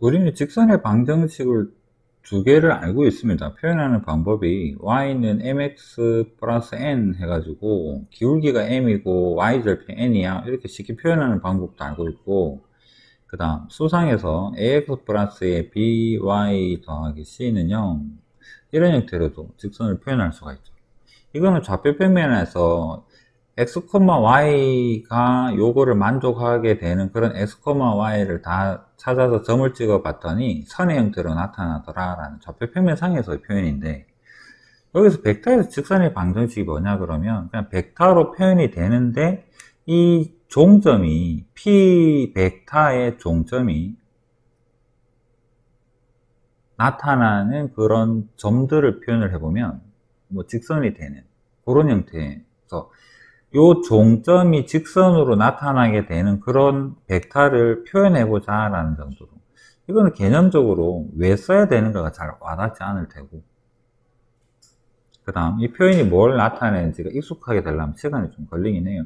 우리는 직선의 방정식을 두 개를 알고 있습니다. 표현하는 방법이 y는 mx 플러스 n 해가지고 기울기가 m이고 y절편 n이야 이렇게 쉽게 표현하는 방법도 알고 있고, 그 다음 수상에서 ax 플러스의 by 더하기 c는 0 이런 형태로도 직선을 표현할 수가 있죠. 이거는 좌표 평면에서 x, y가 요거를 만족하게 되는 그런 x, y를 다 찾아서 점을 찍어 봤더니 선의 형태로 나타나더라 라는 좌표 평면상에서의 표현인데, 여기서 벡터에서 직선의 방정식이 뭐냐 그러면 그냥 벡터로 표현이 되는데, 이 종점이 p 벡터의 종점이 나타나는 그런 점들을 표현을 해보면 뭐 직선이 되는 그런 형태에서 요 종점이 직선으로 나타나게 되는 그런 벡터를 표현해보자 라는 정도로, 이거는 개념적으로 왜 써야 되는가가 잘 와닿지 않을 테고, 그 다음 이 표현이 뭘 나타내는지가 익숙하게 되려면 시간이 좀 걸리긴 해요.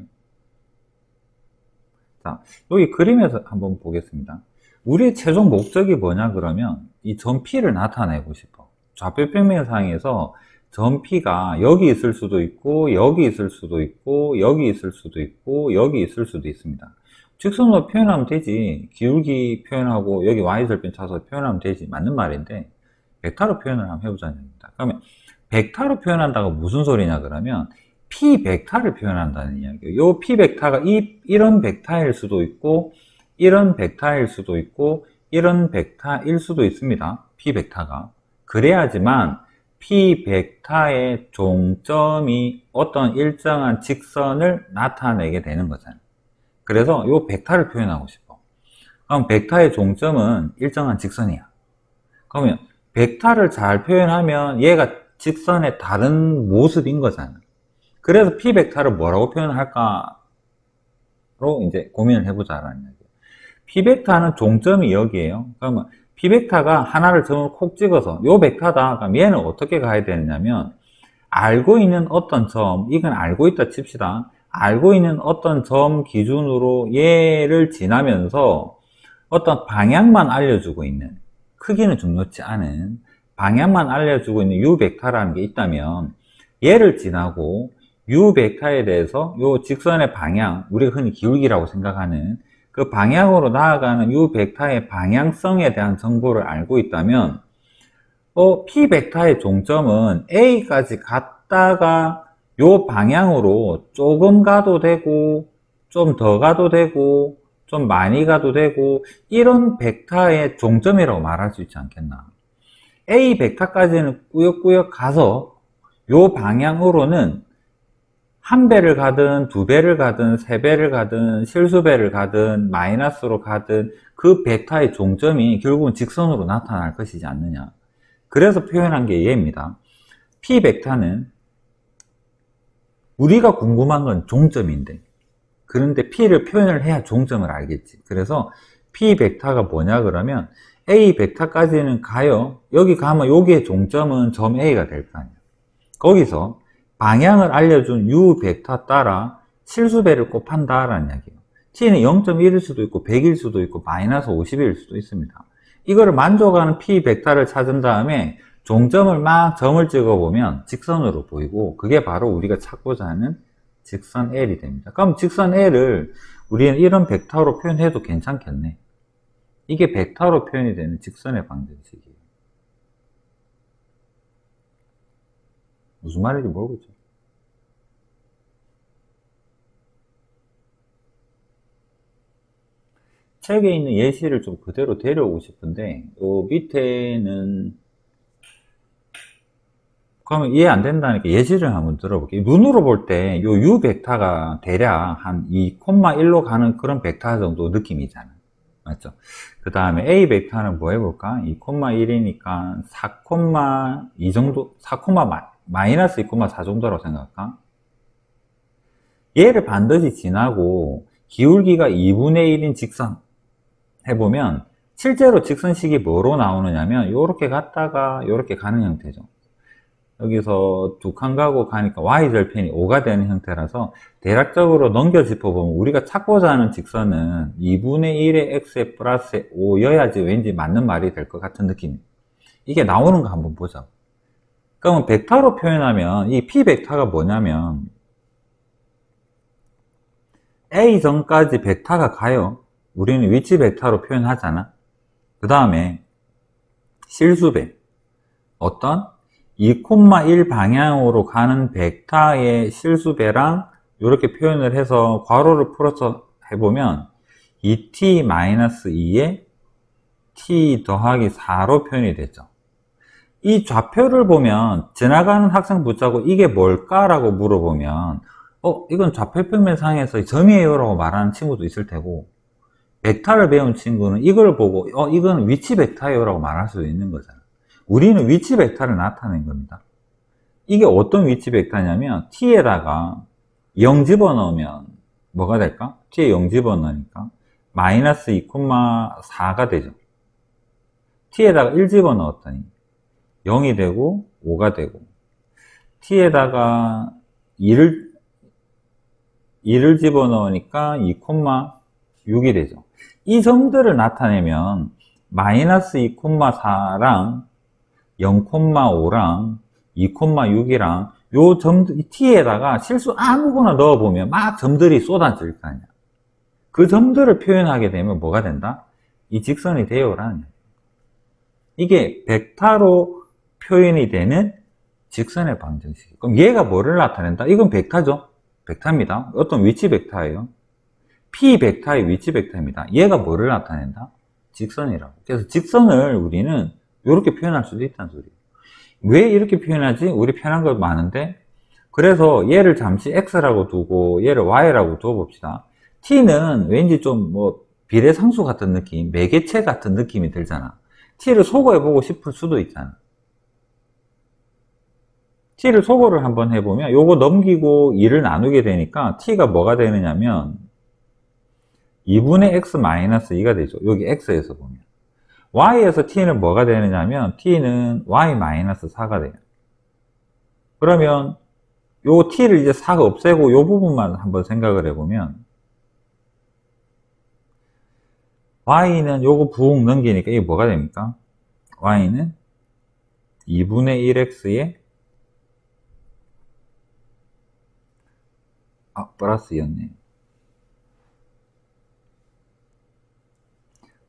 자, 여기 그림에서 한번 보겠습니다. 우리의 최종 목적이 뭐냐 그러면 이 점 P를 나타내고 싶어. 좌표 평면상에서 점 P가 여기 있을 수도 있고 여기 있을 수도 있고 여기 있을 수도 있고 여기 있을 수도 있습니다. 직선으로 표현하면 되지, 기울기 표현하고 여기 y절편 차서 표현하면 되지, 맞는 말인데 벡터로 표현을 한번 해보자는 얘기입니다. 그러면 벡터로 표현한다고 무슨 소리냐 그러면 p 벡터를 표현한다는 이야기예요. 이 p 벡터가 이런 벡터일 수도 있고 이런 벡터일 수도 있고 이런 벡터일 수도 있습니다. p 벡터가 그래야지만 p 벡터의 종점이 어떤 일정한 직선을 나타내게 되는 거잖아요. 그래서 이 벡터를 표현하고 싶어. 그럼 벡터의 종점은 일정한 직선이야. 그러면 벡터를 잘 표현하면 얘가 직선의 다른 모습인 거잖아. 그래서 p 벡터를 뭐라고 표현할까로 이제 고민을 해보자라는 얘기예요. p 벡터는 종점이 여기에요. 그러면 p 벡터가 하나를 점을 콕 찍어서 요 벡터다. 그럼 얘는 어떻게 가야 되느냐면 알고 있는 어떤 점, 이건 알고 있다 칩시다. 알고 있는 어떤 점 기준으로 얘를 지나면서 어떤 방향만 알려주고 있는, 크기는 중요치 않은 방향만 알려주고 있는 u 벡터라는 게 있다면 얘를 지나고 u 벡터에 대해서 요 직선의 방향, 우리가 흔히 기울기라고 생각하는 그 방향으로 나아가는 u 벡터의 방향성에 대한 정보를 알고 있다면 p 벡터의 종점은 a까지 갔다가 요 방향으로 조금 가도 되고 좀 더 가도 되고 좀 많이 가도 되고 이런 벡터의 종점이라고 말할 수 있지 않겠나. a 벡터까지는 꾸역꾸역 가서 요 방향으로는 한 배를 가든 두 배를 가든 세 배를 가든 실수배를 가든 마이너스로 가든 그 벡터의 종점이 결국은 직선으로 나타날 것이지 않느냐. 그래서 표현한 게 얘입니다. p 벡터는 우리가 궁금한 건 종점인데, 그런데 p를 표현을 해야 종점을 알겠지. 그래서 p 벡터가 뭐냐 그러면 a 벡터까지는 가요. 여기 가면 여기의 종점은 점 a가 될 거 아니야. 거기서 방향을 알려준 u 벡터 따라 실수배를 곱한다라는 이야기예요. t는 0.1일 수도 있고 100일 수도 있고 마이너스 50일 수도 있습니다. 이거를 만족하는 p 벡터를 찾은 다음에 종점을 막 점을 찍어 보면 직선으로 보이고, 그게 바로 우리가 찾고자 하는 직선 L이 됩니다. 그럼 직선 L을 우리는 이런 벡터로 표현해도 괜찮겠네. 이게 벡터로 표현이 되는 직선의 방정식이에요. 무슨 말인지 모르겠죠. 책에 있는 예시를 좀 그대로 데려오고 싶은데, 요 밑에는 그러면 이해 안 된다니까 예시를 한번 들어볼게요. 눈으로 볼 때 요 u 벡터가 대략 한 2,1로 가는 그런 벡터 정도 느낌이잖아. 맞죠? 그 다음에 a 벡터는 뭐 해볼까? 2,1이니까 4,2 정도, 4, 마이너스 2,4 정도라고 생각할까? 얘를 반드시 지나고 기울기가 2분의 1인 직선 해보면 실제로 직선식이 뭐로 나오느냐면 요렇게 갔다가 요렇게 가는 형태죠. 여기서 두 칸 가고 가니까 y절편이 5가 되는 형태라서 대략적으로 넘겨 짚어보면 우리가 찾고자 하는 직선은 2분의 1의 x에 플러스 5여야지 왠지 맞는 말이 될 것 같은 느낌. 이게 나오는 거 한번 보자. 그러면 벡터로 표현하면 이 p 벡터가 뭐냐면 a 전까지 벡터가 가요. 우리는 위치 벡터로 표현하잖아. 그 다음에 실수배 어떤 2,1 방향으로 가는 벡터의 실수배랑 이렇게 표현을 해서 괄호를 풀어서 해보면 2t-2에 t 더하기 4로 표현이 되죠. 이 좌표를 보면 지나가는 학생 붙잡고 이게 뭘까라고 물어보면 이건 좌표평면상에서 점이에요 라고 말하는 친구도 있을 테고, 벡터를 배운 친구는 이걸 보고 이건 위치 벡터예요 라고 말할 수도 있는 거잖아. 우리는 위치 벡터를 나타낸 겁니다. 이게 어떤 위치 벡터냐면 t에다가 0 집어넣으면 뭐가 될까? t에 0 집어넣으니까 마이너스 2,4가 되죠. t에다가 1 집어넣었더니 0이 되고 5가 되고, t에다가 2를 집어넣으니까 2,6이 되죠. 이 점들을 나타내면 마이너스 2,4랑 0,5랑 2,6이랑 요 점들, t에다가 실수 아무거나 넣어보면 막 점들이 쏟아질 거 아니야. 그 점들을 표현하게 되면 뭐가 된다? 이 직선이 돼요라는. 이게 벡터로 표현이 되는 직선의 방정식. 그럼 얘가 뭐를 나타낸다? 이건 벡터죠. 벡터입니다. 어떤 위치 벡터예요. p 벡터의 위치 벡터입니다. 얘가 뭐를 나타낸다? 직선이라고. 그래서 직선을 우리는 이렇게 표현할 수도 있다는 소리예요. 왜 이렇게 표현하지? 우리 편한 거 많은데, 그래서 얘를 잠시 x라고 두고 얘를 y라고 두어봅시다. t는 왠지 좀 비례상수 같은 느낌, 매개체 같은 느낌이 들잖아. t를 소거해보고 싶을 수도 있잖아. t를 소거를 한번 해보면 요거 넘기고 2를 나누게 되니까 t가 뭐가 되느냐면 2분의 x-2가 되죠. 여기 x에서 보면. y에서 t는 뭐가 되느냐면 t는 y-4가 돼요. 그러면 요 t를 이제 4가 없애고 요 부분만 한번 생각을 해보면 y는 요거 붕 넘기니까 이게 뭐가 됩니까? y는 2분의 1x에 플러스였네.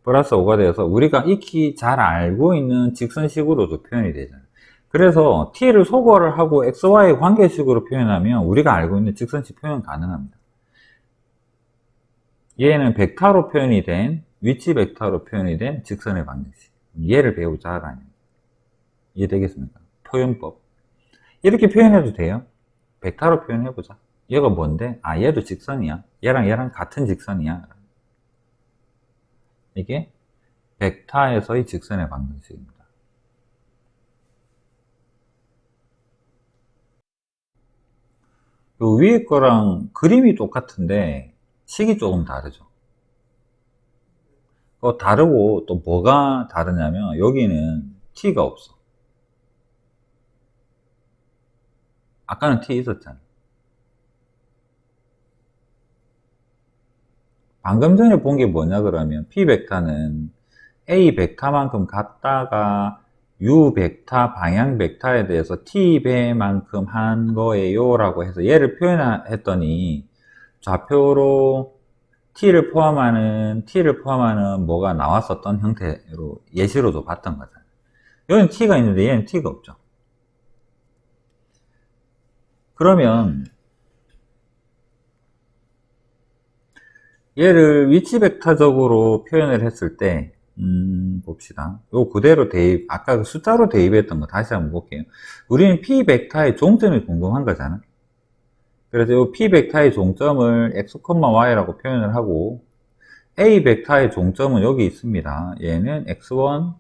플러스 5가 되어서 우리가 익히 잘 알고 있는 직선식으로도 표현이 되잖아요. 그래서 t를 소거를 하고 xy 관계식으로 표현하면 우리가 알고 있는 직선식 표현 가능합니다. 얘는 벡터로 표현이 된, 위치 벡터로 표현이 된 직선의 방정식. 얘를 배우자라는. 이해되겠습니까? 표현법. 이렇게 표현해도 돼요. 벡터로 표현해보자. 얘가 뭔데? 얘도 직선이야. 얘랑 같은 직선이야. 이게 벡터에서의 직선의 방정식입니다. 요 위에 거랑 그림이 똑같은데 식이 조금 다르죠. 다르고 또 뭐가 다르냐면 여기는 t가 없어. 아까는 t 있었잖아. 방금 전에 본 게 뭐냐 그러면 p 벡터는 a 벡터만큼 같다가 u 벡터, 방향 벡터에 대해서 t 배만큼 한 거예요 라고 해서 얘를 표현했더니 좌표로 t를 포함하는 뭐가 나왔었던 형태로 예시로도 봤던 거잖아요. 여기는 t가 있는데 얘는 t가 없죠. 그러면 얘를 위치 벡터적으로 표현을 했을 때 봅시다. 요 그대로 대입, 아까 그 숫자로 대입했던 거 다시 한번 볼게요. 우리는 p 벡터의 종점이 궁금한 거잖아. 그래서 요 p 벡터의 종점을 x, y라고 표현을 하고 a 벡터의 종점은 여기 있습니다. 얘는 x1,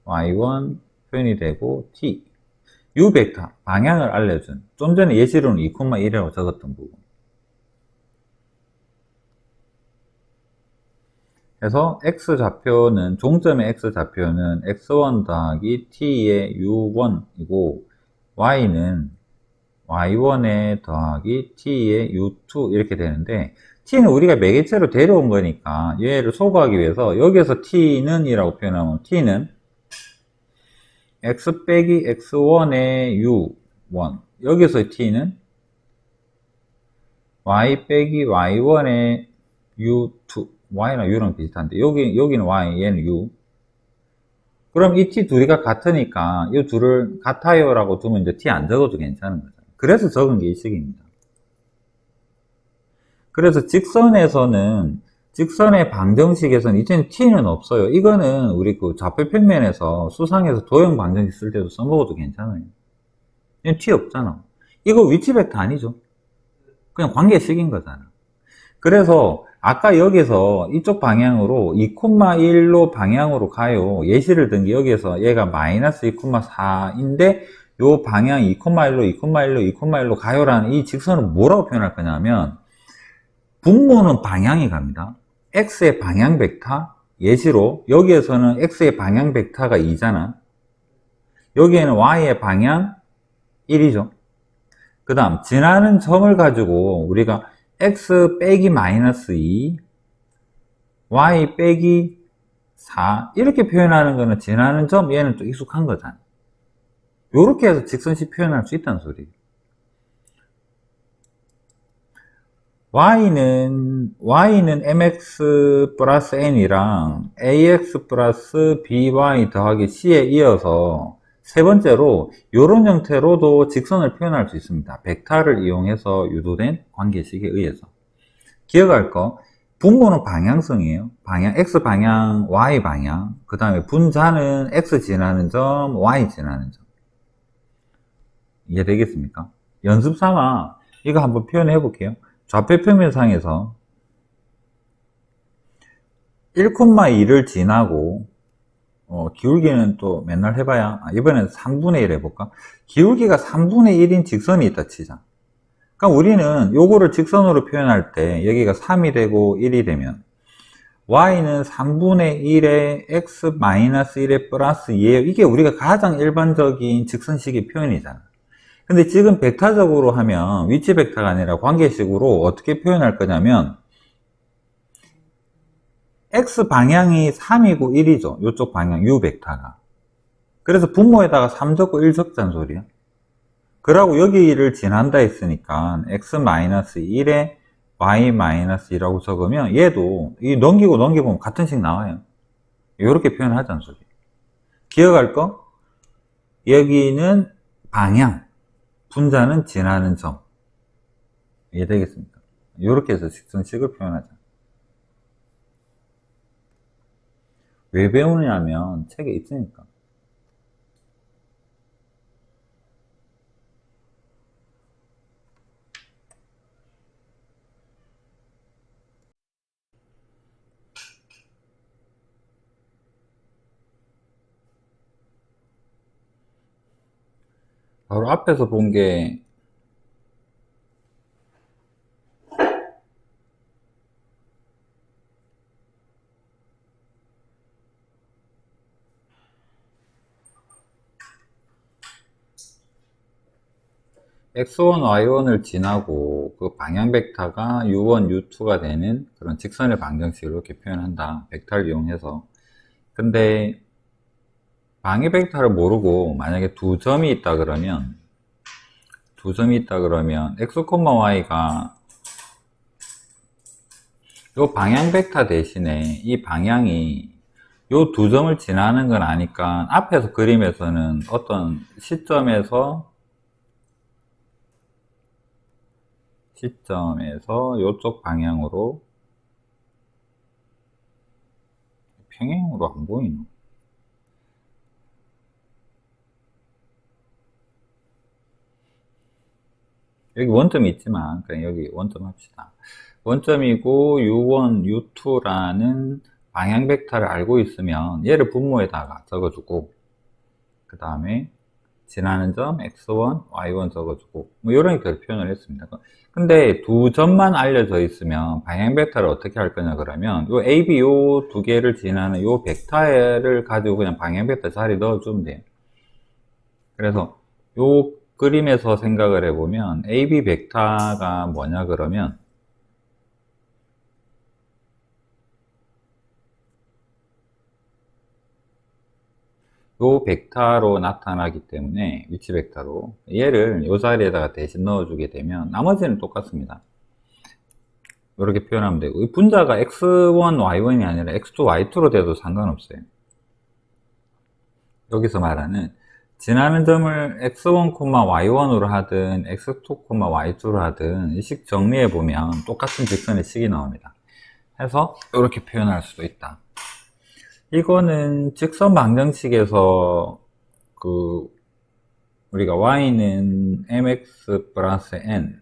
y1 표현이 되고 t. u 벡터, 방향을 알려준, 좀 전에 예시로는 2,1이라고 적었던 부분. 그래서 x좌표는, 종점의 x좌표는 x1 더하기 t의 u1이고 y는 y1에 더하기 t의 u2 이렇게 되는데, t는 우리가 매개체로 데려온 거니까 얘를 소거하기 위해서 여기에서 t는 이라고 표현하면 t는 x 빼기 x1의 u1, 여기서 t는 y 빼기 y1의 u2, y랑 u랑 비슷한데 여기는 y, 얘는 u. 그럼 이 t 둘이가 같으니까 이 둘을 같아요 라고 두면 이제 t 안 적어도 괜찮은 거죠. 그래서 적은 게 이 식입니다. 그래서 직선에서는, 직선의 방정식에서는 이제는 t는 없어요. 이거는 우리 그 좌표평면에서 수상에서 도형 방정식 쓸 때도 써먹어도 괜찮아요. 얘는 t 없잖아. 이거 위치 벡터 아니죠. 그냥 관계식인 거잖아. 그래서 아까 여기서 이쪽 방향으로 2,1로 방향으로 가요. 예시를 든 게 여기에서 얘가 마이너스 2,4인데 요 방향 2,1로 2,1로 2,1로 가요라는 이 직선은 뭐라고 표현할 거냐면, 분모는 방향이 갑니다. x의 방향 벡터, 예시로 여기에서는 x의 방향 벡터가 2잖아. 여기에는 y의 방향 1이죠. 그 다음 지나는 점을 가지고 우리가 x 빼기 마이너스 2, y 빼기 4 이렇게 표현하는 거는 지나는 점, 얘는 또 익숙한 거잖아. 요렇게 해서 직선식 표현할 수 있다는 소리예요. y는 mx 플러스 n이랑 ax 플러스 by 더하기 c에 이어서 세 번째로 이런 형태로도 직선을 표현할 수 있습니다. 벡터를 이용해서 유도된 관계식에 의해서. 기억할 거, 분모는 방향성이에요. 방향, x 방향, y 방향. 그 다음에 분자는 x 지나는 점, y 지나는 점. 이해되겠습니까? 연습 삼아 이거 한번 표현해 볼게요. 좌표평면상에서 1,2를 지나고, 기울기는 또 맨날 해봐야, 이번엔 3분의 1 해볼까? 기울기가 3분의 1인 직선이 있다 치자. 그러니까 우리는 요거를 직선으로 표현할 때 여기가 3이 되고 1이 되면 y는 3분의 1에 x-1에 플러스 2예요. 이게 우리가 가장 일반적인 직선식의 표현이잖아. 근데 지금 벡터적으로 하면 위치 벡터가 아니라 관계식으로 어떻게 표현할 거냐면, x 방향이 3이고 1이죠. 이쪽 방향 u 벡터가. 그래서 분모에다가 3 적고 1 적자는 소리야. 그러고 여기를 지난다 했으니까 x-1에 y-2라고 적으면 얘도 이 넘기고 넘기고 같은 식 나와요. 이렇게 표현하자는 소리. 기억할 거, 여기는 방향, 분자는 지나는 점. 이해되겠습니까? 이렇게 해서 직선식을 표현하자. 왜 배우느냐면 책에 있으니까. 바로 앞에서 본 게 x1, y1을 지나고 그 방향 벡터가 u1, u2가 되는 그런 직선의 방정식을 이렇게 표현한다. 벡터를 이용해서. 근데 방해 벡터를 모르고 만약에 두 점이 있다 그러면 x, y가 이 방향 벡터 대신에 이 방향이 이 두 점을 지나는 건 아니까 앞에서 그림에서는 어떤 시점에서 이쪽 방향으로, 평행으로 안 보이나? 여기 원점이 있지만 그냥 여기 원점 합시다. 원점이고 u1, u2라는 방향 벡터를 알고 있으면 얘를 분모에다가 적어주고, 그 다음에 지나는 점 x1, y1 적어주고, 뭐 이런 형태로 표현을 했습니다. 근데 두 점만 알려져 있으면 방향 벡터를 어떻게 할 거냐 그러면 요 a, b 요 두 개를 지나는 요 벡터를 가지고 그냥 방향 벡터 자리 넣어주면 돼요. 그래서 요 그림에서 생각을 해보면 AB 벡터가 뭐냐 그러면 요 벡터로 나타나기 때문에 위치 벡터로 얘를 요 자리에다가 대신 넣어주게 되면 나머지는 똑같습니다. 이렇게 표현하면 되고 이 분자가 x1, y1이 아니라 x2, y2로 돼도 상관없어요. 여기서 말하는 지나는 점을 x1, y1으로 하든 x2, y2로 하든 이 식 정리해 보면 똑같은 직선의 식이 나옵니다. 해서 이렇게 표현할 수도 있다. 이거는 직선 방정식에서 우리가 y는 mx 플러스 n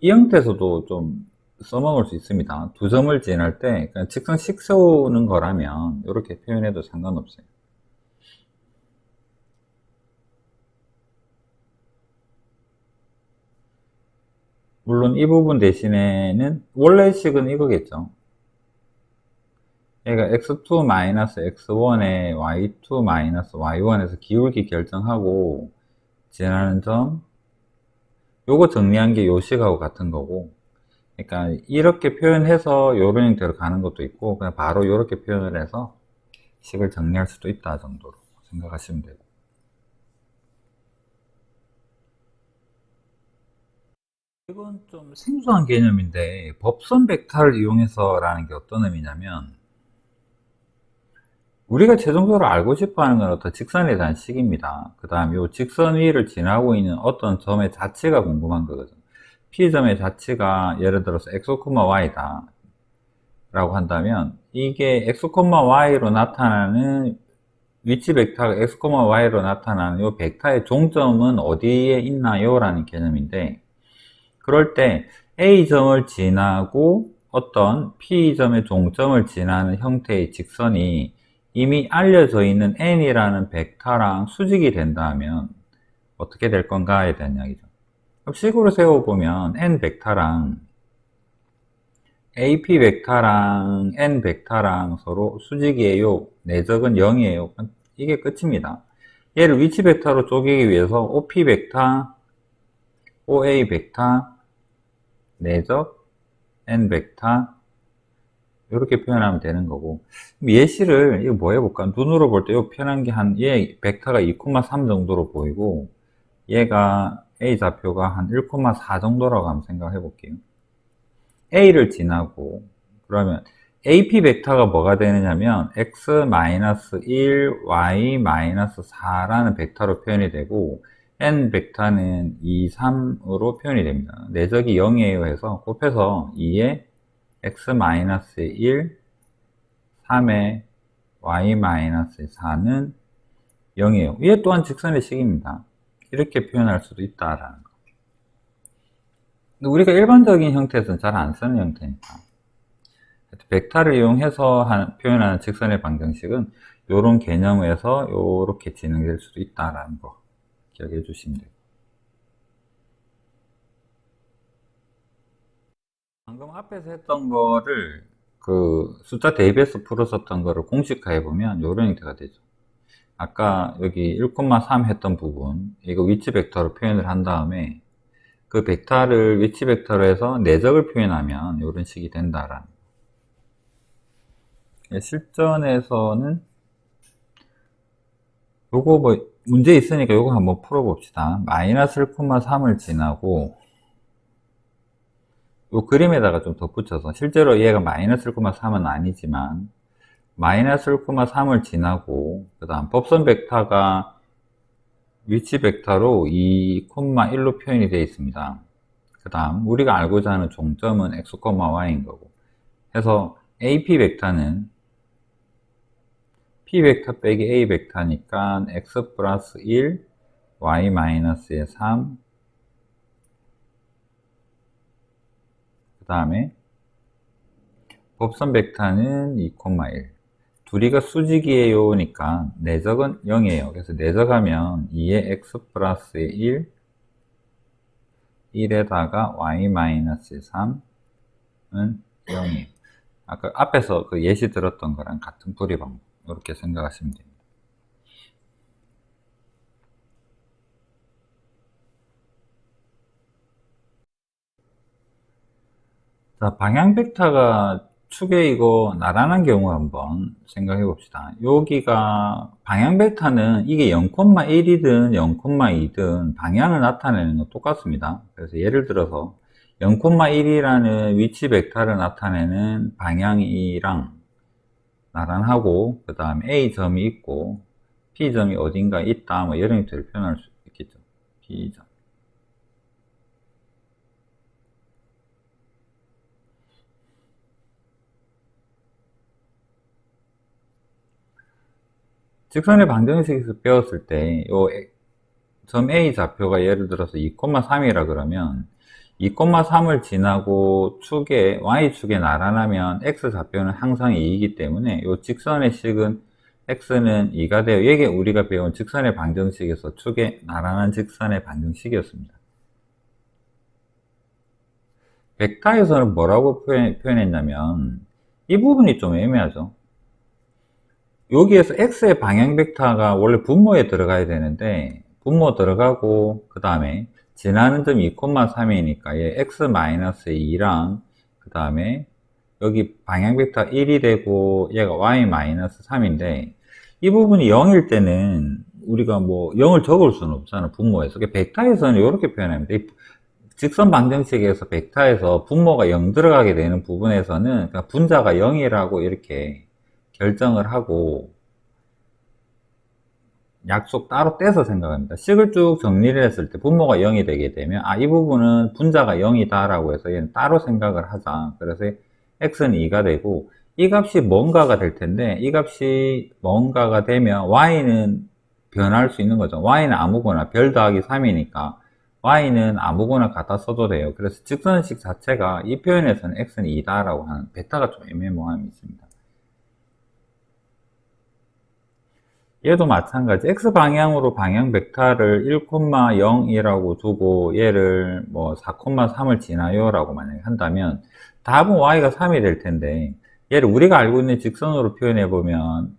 이 형태에서도 좀 써먹을 수 있습니다. 두 점을 지날 때 그냥 직선식 세우는 거라면 이렇게 표현해도 상관없어요. 물론 이 부분 대신에는 원래 식은 이거겠죠. 얘가 x2-x1에 y2-y1에서 기울기 결정하고 지나는 점 요거 정리한 게 요 식하고 같은 거고, 그러니까 이렇게 표현해서 요런 형태로 가는 것도 있고 그냥 바로 이렇게 표현을 해서 식을 정리할 수도 있다 정도로 생각하시면 되고. 이건 좀 생소한 개념인데 법선 벡터를 이용해서 라는 게 어떤 의미냐면 우리가 최종적으로 알고 싶어 하는 건 어떤 직선에 대한 식입니다. 그 다음 이 직선 위를 지나고 있는 어떤 점의 자체가 궁금한 거거든요. P점의 자체가 예를 들어서 x, y다 라고 한다면 이게 x, y로 나타나는 위치 벡터가 x, y로 나타나는 이 벡터의 종점은 어디에 있나요? 라는 개념인데 그럴 때 A점을 지나고 어떤 P점의 종점을 지나는 형태의 직선이 이미 알려져 있는 n이라는 벡터랑 수직이 된다면 어떻게 될 건가에 대한 이야기죠. 그럼 식으로 세워보면 n 벡터랑 AP 벡터랑 n 벡터랑 서로 수직이에요. 내적은 0이에요. 이게 끝입니다. 얘를 위치 벡터로 쪼개기 위해서 OP 벡터, OA 벡터, 내적, n 벡터 이렇게 표현하면 되는 거고, 예시를 이거 뭐 해볼까? 눈으로 볼 때 이 표현한 게 얘 벡터가 2,3 정도로 보이고 얘가 A 좌표가 한 1,4 정도라고 한번 생각해 볼게요. A를 지나고 그러면 AP 벡터가 뭐가 되느냐면 x-1, y-4라는 벡터로 표현이 되고 n 벡터는 2, 3으로 표현이 됩니다. 내적이 0이에요 해서 곱해서 2에 x-1, 3에 y-4는 0이에요. 얘 또한 직선의 식입니다. 이렇게 표현할 수도 있다라는 거. 근데 우리가 일반적인 형태에서는 잘 안 쓰는 형태니까. 벡터를 이용해서 표현하는 직선의 방정식은 이런 개념에서 이렇게 진행될 수도 있다라는 거 기억해 주시면 돼요. 방금 앞에서 했던 거를 숫자 대입해서 풀었었던 거를 공식화해 보면 이런 형태가 되죠. 아까 여기 1,3 했던 부분 이거 위치 벡터로 표현을 한 다음에 그 벡터를 위치 벡터로 해서 내적을 표현하면 이런 식이 된다라는 거. 실전에서는 요거 뭐 문제 있으니까 요거 한번 풀어봅시다. 마이너스 1,3을 지나고 요 그림에다가 좀 덧붙여서 실제로 얘가 마이너스 1,3은 아니지만 마이너스 1,3을 지나고 그 다음 법선 벡터가 위치 벡터로 2,1로 표현이 되어 있습니다. 그 다음 우리가 알고자 하는 종점은 x, y인 거고 해서 AP 벡터는 P 벡터 빼기 A 벡터니까 x 플러스 1, y 마이너스의 3, 그 다음에 법선 벡터는 2,1. 둘이가 수직이에요 니까 내적은 0이에요. 그래서 내적하면 2의 x 플러스의 1, 1에다가 y 마이너스의 3은 0이에요. 아까 앞에서 그 예시 들었던 거랑 같은 풀이 방법. 이렇게 생각하시면 됩니다. 자, 방향 벡터가 축에 이거 나란한 경우 한번 생각해 봅시다. 여기가 방향 벡터는 이게 0,1이든 0,2든 방향을 나타내는 건 똑같습니다. 그래서 예를 들어서 0,1이라는 위치 벡터를 나타내는 방향이랑 나란하고 그 다음에 A점이 있고 P점이 어딘가 있다, 뭐 이런 형태로 표현할 수 있겠죠. P점. 직선의 방정식에서 배웠을 때, 요 점 A 좌표가 예를 들어서 2,3이라 그러면 2,3을 지나고 축에, Y축에 나란하면 X 좌표는 항상 2이기 때문에 요 직선의 식은 X는 2가 돼요. 이게 우리가 배운 직선의 방정식에서 축에 나란한 직선의 방정식이었습니다. 벡터에서는 뭐라고 표현했냐면 이 부분이 좀 애매하죠. 여기에서 X의 방향 벡터가 원래 분모에 들어가야 되는데 분모 들어가고 그 다음에 지나는 점이 2,3이니까 얘 X-2랑 그 다음에 여기 방향 벡터 1이 되고 얘가 Y-3인데 이 부분이 0일 때는 우리가 뭐 0을 적을 수는 없잖아, 분모에서. 벡터에서는 이렇게 표현합니다. 직선 방정식에서 벡터에서 분모가 0 들어가게 되는 부분에서는 그러니까 분자가 0이라고 이렇게 결정을 하고 약속 따로 떼서 생각합니다. 식을 쭉 정리를 했을 때 분모가 0이 되게 되면 이 부분은 분자가 0이다 라고 해서 얘는 따로 생각을 하자. 그래서 x는 2가 되고 이 값이 뭔가가 될 텐데 이 값이 뭔가가 되면 y는 변할 수 있는 거죠. y는 아무거나 별 더하기 3이니까 y는 아무거나 갖다 써도 돼요. 그래서 직선식 자체가 이 표현에서는 x는 2다 라고 하는 베타가 좀 애매모함이 있습니다. 얘도 마찬가지. X방향으로 방향 벡터를 1,0이라고 두고 얘를 뭐 4,3을 지나요 라고 만약에 한다면 답은 Y가 3이 될 텐데 얘를 우리가 알고 있는 직선으로 표현해 보면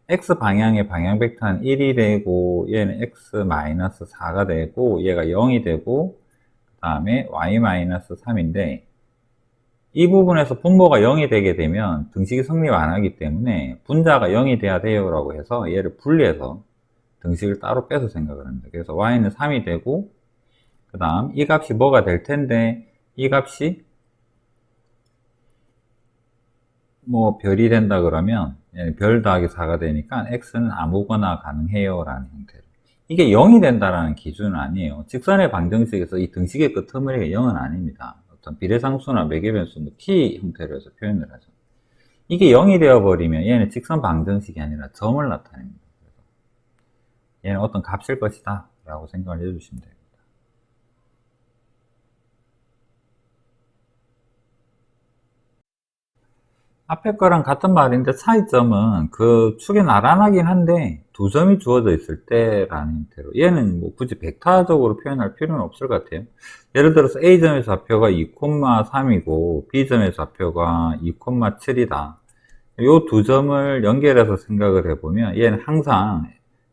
X방향의 방향 벡터는 1이 되고 얘는 X-4가 되고 얘가 0이 되고 그 다음에 Y-3인데 이 부분에서 분모가 0이 되게 되면 등식이 성립 안 하기 때문에 분자가 0이 돼야 돼요 라고 해서 얘를 분리해서 등식을 따로 빼서 생각을 합니다. 그래서 y는 3이 되고 그 다음 이 값이 뭐가 될 텐데 이 값이 뭐 별이 된다 그러면 별 더하기 4가 되니까 x는 아무거나 가능해요 라는 형태로. 이게 0이 된다라는 기준은 아니에요. 직선의 방정식에서 이 등식의 끄트머리가 0은 아닙니다. 어떤 비례상수나 매개변수, 뭐 t 형태로 해서 표현을 하죠. 이게 0이 되어버리면 얘는 직선 방정식이 아니라 점을 나타냅니다. 얘는 어떤 값일 것이다 라고 생각을 해주시면 됩니다. 앞에 거랑 같은 말인데 차이점은 그 축이 나란하긴 한데 두 점이 주어져 있을 때라는 형태로 얘는 뭐 굳이 벡터적으로 표현할 필요는 없을 것 같아요. 예를 들어서 A점의 좌표가 2,3이고 B점의 좌표가 2,7이다. 이 두 점을 연결해서 생각을 해보면 얘는 항상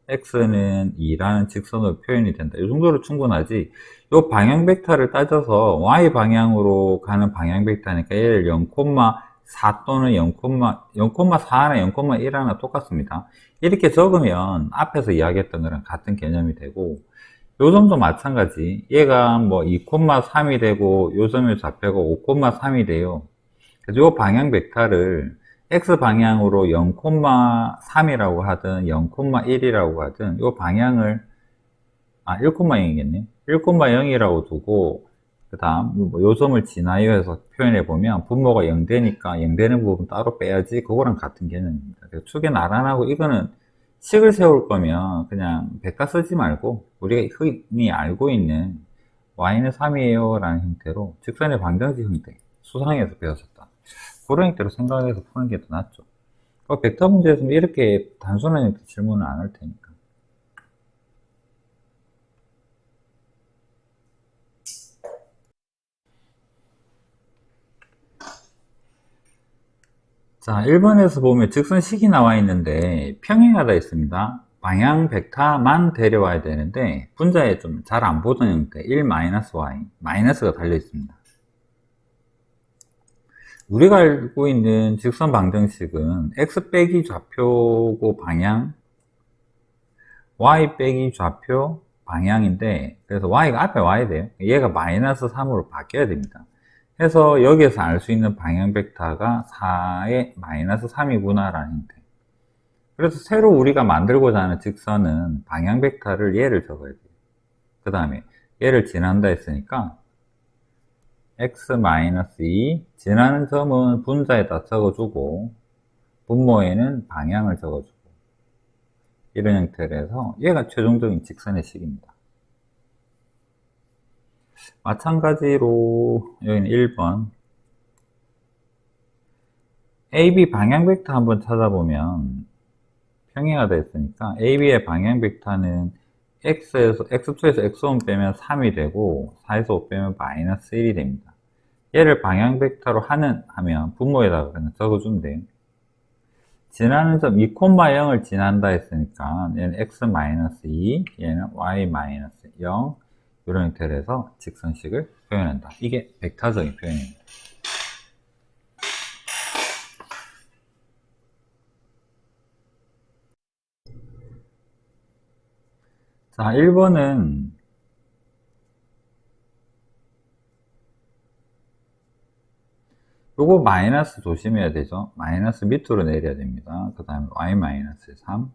x는 2라는 직선으로 표현이 된다. 이 정도로 충분하지. 이 방향 벡터를 따져서 y 방향으로 가는 방향 벡터니까 얘를 0,4 또는 0,4나 0,1하나 똑같습니다. 이렇게 적으면 앞에서 이야기했던 거랑 같은 개념이 되고 요 점도 마찬가지. 얘가 뭐 2,3이 되고 요 점의 좌표가 5,3이 돼요. 그래서 요 방향 벡터를 X방향으로 0,3이라고 하든 0,1이라고 하든 이 방향을 1,0이겠네 1,0이라고 두고 그 다음 요 점을 지나요 해서 표현해 보면 분모가 0 되니까 0 되는 부분 따로 빼야지 그거랑 같은 개념입니다. 그래서 축에 나란하고 이거는 식을 세울 거면 그냥 벡터 쓰지 말고 우리가 흔히 알고 있는 y는 3이에요 라는 형태로 직선의 방정식 형태 수상에서 배웠었다. 그런 형태로 생각해서 푸는 게 더 낫죠. 벡터 문제에서는 이렇게 단순한 형태 질문을 안 할 테니까. 자, 1번에서 보면 직선식이 나와 있는데 평행하다 있습니다. 방향 벡터만 데려와야 되는데 분자에 좀 잘 안 보던 형태 1-y 마이너스가 달려 있습니다. 우리가 알고 있는 직선 방정식은 x 빼기 좌표고 방향, y 빼기 좌표 방향인데, 그래서 y가 앞에 와야 돼요. 얘가 마이너스 3으로 바뀌어야 됩니다. 해서 여기에서 알 수 있는 방향 벡터가 4의 마이너스 3이구나 라는 형태. 그래서 새로 우리가 만들고자 하는 직선은 방향 벡터를 얘를 적어야 돼요. 그 다음에 얘를 지난다 했으니까 x-2, 지나는 점은 분자에다 적어주고 분모에는 방향을 적어주고, 이런 형태로 해서 얘가 최종적인 직선의 식입니다. 마찬가지로 여기는 1번 AB 방향 벡터 한번 찾아보면 평행하다 했으니까 AB의 방향 벡터는 X2에서 X1 빼면 3이 되고 4에서 5 빼면 마이너스 1이 됩니다. 얘를 방향 벡터로 하면 분모에다가 그냥 적어주면 돼요. 지나는 점 2,0을 지난다 했으니까 얘는 x-2, 얘는 y-0, 이런 형태로 해서 직선식을 표현한다. 이게 벡터적인 표현입니다. 자, 1번은 요거 마이너스 조심해야 되죠. 마이너스 밑으로 내려야 됩니다. 그 다음에 y-3,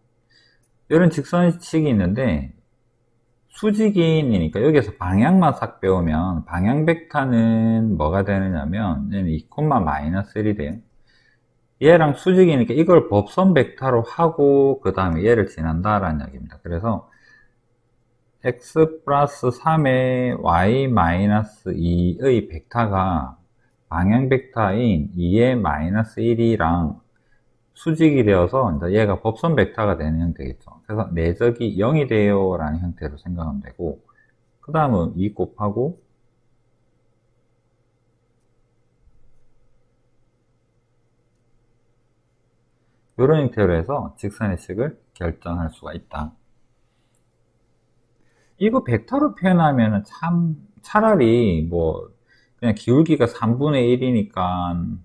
이런 직선식이 있는데 수직인이니까 여기서 방향만 싹 빼오면 방향 벡터는 뭐가 되느냐면 얘는 2,-1이 돼요. 얘랑 수직이니까 이걸 법선 벡터로 하고 그 다음에 얘를 지난다라는 이야기입니다. 그래서 x 플러스 3의 y-2의 벡터가 방향 벡터인 2의 마이너스 1이랑 수직이 되어서 이제 얘가 법선 벡터가 되는 형태겠죠. 그래서 내적이 0이 돼요 라는 형태로 생각하면 되고, 그 다음은 2 곱하고 이런 형태로 해서 직선의 식을 결정할 수가 있다. 이거 벡터로 표현하면 차라리 뭐 그냥 기울기가 3분의 1이니까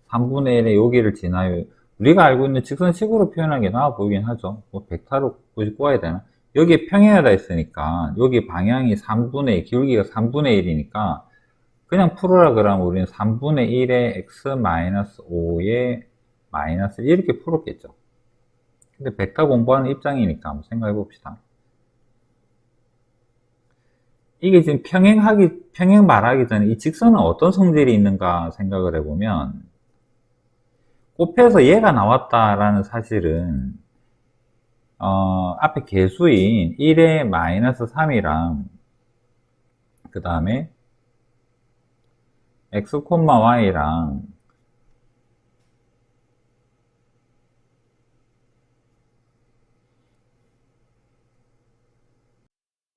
3분의 1의 여기를 지나요. 우리가 알고 있는 직선식으로 표현하는 게 나아 보이긴 하죠. 뭐 벡터로 굳이 꼬아야 되나? 여기 평행하다 했으니까 여기 방향이 3분의 기울기가 3분의 1이니까 그냥 풀으라 그러면 우리는 3분의 1의 x-5의 마이너스 이렇게 풀었겠죠. 근데 벡터 공부하는 입장이니까 한번 생각해 봅시다. 이게 지금 평행 말하기 전에 이 직선은 어떤 성질이 있는가 생각을 해보면, 곱해서 얘가 나왔다라는 사실은 앞에 개수인 1의 마이너스 3이랑 그 다음에 x, y랑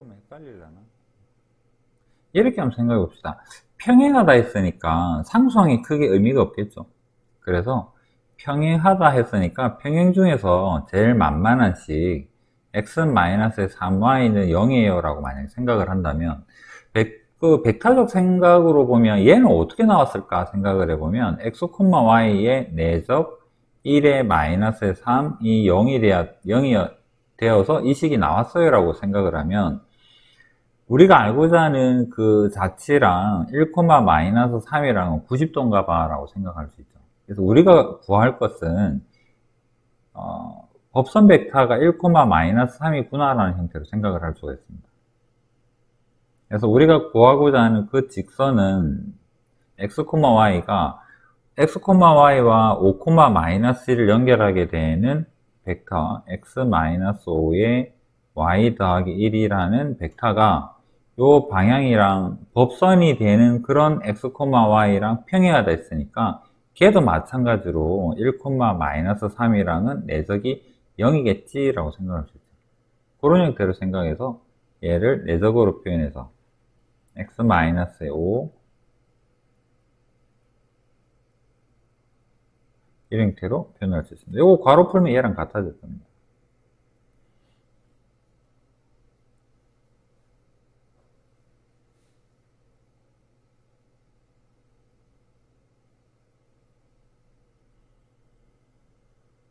좀 헷갈리려나? 이렇게 한번 생각해 봅시다. 평행하다 했으니까 상수항이 크게 의미가 없겠죠. 그래서 평행하다 했으니까 평행 중에서 제일 만만한 식 x-3y는 0이에요 라고 만약에 생각을 한다면 그 벡터적 생각으로 보면 얘는 어떻게 나왔을까 생각을 해보면 x, y의 내적 1의 마이너스 3이 0이 되어서 이 식이 나왔어요 라고 생각을 하면, 우리가 알고자 하는 그 자치랑 1,-3이랑은 90도인가 봐 라고 생각할 수 있죠. 그래서 우리가 구할 것은 법선 벡터가 1,-3이구나 라는 형태로 생각을 할 수가 있습니다. 그래서 우리가 구하고자 하는 그 직선은 x, y가 x, y와 5,-1을 연결하게 되는 벡터 x-5의 y 더하기 1이라는 벡터가 요 방향이랑 법선이 되는 그런 x, y랑 평행하다 했으니까 걔도 마찬가지로 1,-3이랑은 내적이 0이겠지 라고 생각할 수 있죠. 그런 형태로 생각해서 얘를 내적으로 표현해서 x-5 이런 형태로 표현할 수 있습니다. 이거 괄호 풀면 얘랑 같아질 겁니다.